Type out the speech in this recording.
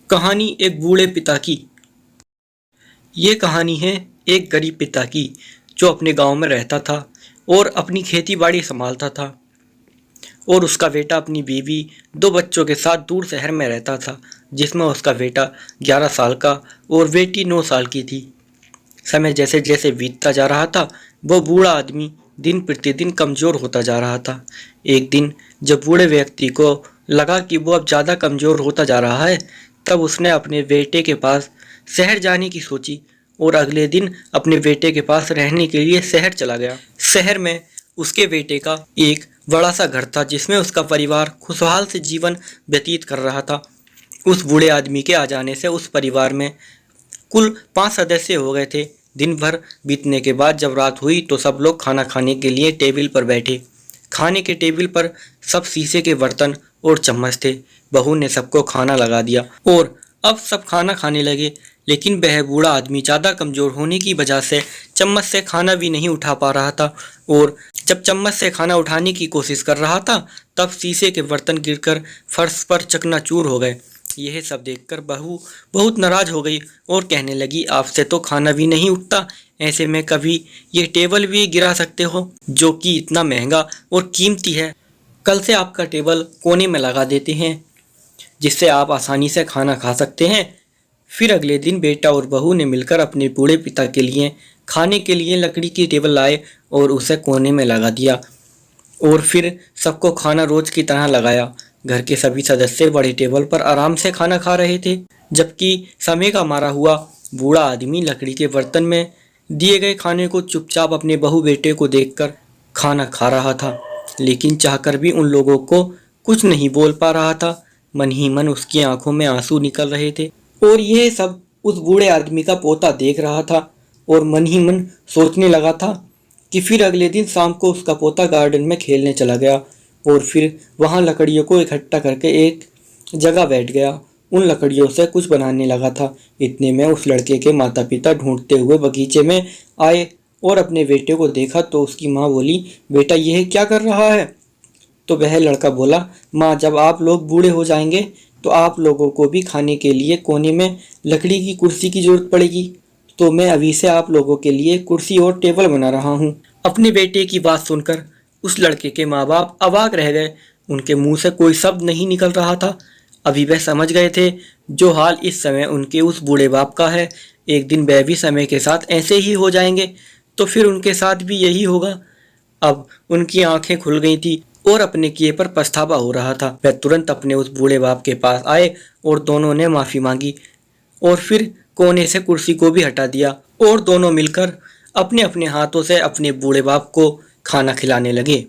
कहानी एक बूढ़े पिता की। ये कहानी है एक गरीब पिता की जो अपने गांव में रहता था और अपनी खेती बाड़ी संभालता था। और उसका बेटा अपनी बीवी, दो बच्चों के साथ दूर शहर में रहता था, जिसमें उसका बेटा 11 साल का और बेटी 9 साल की थी। समय जैसे जैसे बीतता जा रहा था, वो बूढ़ा आदमी दिन प्रतिदिन कमज़ोर होता जा रहा था। एक दिन जब बूढ़े व्यक्ति को लगा कि वो अब ज़्यादा कमज़ोर होता जा रहा है, तब उसने अपने बेटे के पास शहर जाने की सोची और अगले दिन अपने बेटे के पास रहने के लिए शहर चला गया। शहर में उसके बेटे का एक बड़ा सा घर था, जिसमें उसका परिवार खुशहाल से जीवन व्यतीत कर रहा था। उस बूढ़े आदमी के आ जाने से उस परिवार में कुल 5 सदस्य हो गए थे। दिन भर बीतने के बाद जब रात हुई तो सब लोग खाना खाने के लिए टेबल पर बैठे। खाने के टेबल पर सब शीशे के बर्तन और चम्मच थे। बहू ने सबको खाना लगा दिया और अब सब खाना खाने लगे, लेकिन वह बूढ़ा आदमी ज़्यादा कमज़ोर होने की वजह से चम्मच से खाना भी नहीं उठा पा रहा था। और जब चम्मच से खाना उठाने की कोशिश कर रहा था, तब शीशे के बर्तन गिरकर फर्श पर चकनाचूर हो गए। यह सब देखकर बहू बहुत नाराज हो गई और कहने लगी, आपसे तो खाना भी नहीं उठता, ऐसे में कभी ये टेबल भी गिरा सकते हो जो कि इतना महंगा और कीमती है। कल से आपका टेबल कोने में लगा देते हैं, जिससे आप आसानी से खाना खा सकते हैं। फिर अगले दिन बेटा और बहू ने मिलकर अपने बूढ़े पिता के लिए खाने के लिए लकड़ी की टेबल लाए और उसे कोने में लगा दिया। और फिर सबको खाना रोज की तरह लगाया। घर के सभी सदस्य बड़े टेबल पर आराम से खाना खा रहे थे, जबकि समय का मारा हुआ बूढ़ा आदमी लकड़ी के बर्तन में दिए गए खाने को चुपचाप अपने बहू बेटे को देखकर खाना खा रहा था। लेकिन चाहकर भी उन लोगों को कुछ नहीं बोल पा रहा था। मन ही मन उसकी आंखों में आंसू निकल रहे थे। और यह सब उस बूढ़े आदमी का पोता देख रहा था और मन ही मन सोचने लगा था कि फिर अगले दिन शाम को उसका पोता गार्डन में खेलने चला गया और फिर वहाँ लकड़ियों को इकट्ठा करके एक जगह बैठ गया। उन लकड़ियों से कुछ बनाने लगा था। इतने में उस लड़के के माता पिता ढूंढते हुए बगीचे में आए और अपने बेटे को देखा तो उसकी माँ बोली, बेटा यह क्या कर रहा है? तो वह लड़का बोला, माँ जब आप लोग बूढ़े हो जाएंगे तो आप लोगों को भी खाने के लिए कोने में लकड़ी की कुर्सी की जरूरत पड़ेगी, तो मैं अभी से आप लोगों के लिए कुर्सी और टेबल बना रहा हूँ। अपने बेटे की बात सुनकर उस लड़के के माँ बाप अवाक रह गए। उनके मुंह से कोई शब्द नहीं निकल रहा था। अभी वह समझ गए थे जो हाल इस समय उनके उस बूढ़े बाप का है, एक दिन वह भी समय के साथ ऐसे ही हो जाएंगे, तो फिर उनके साथ भी यही होगा। अब उनकी आंखें खुल गई थी और अपने किए पर पछतावा हो रहा था। वह तुरंत अपने उस बूढ़े बाप के पास आए और दोनों ने माफ़ी मांगी और फिर कोने से कुर्सी को भी हटा दिया और दोनों मिलकर अपने अपने हाथों से अपने बूढ़े बाप को खाना खिलाने लगे।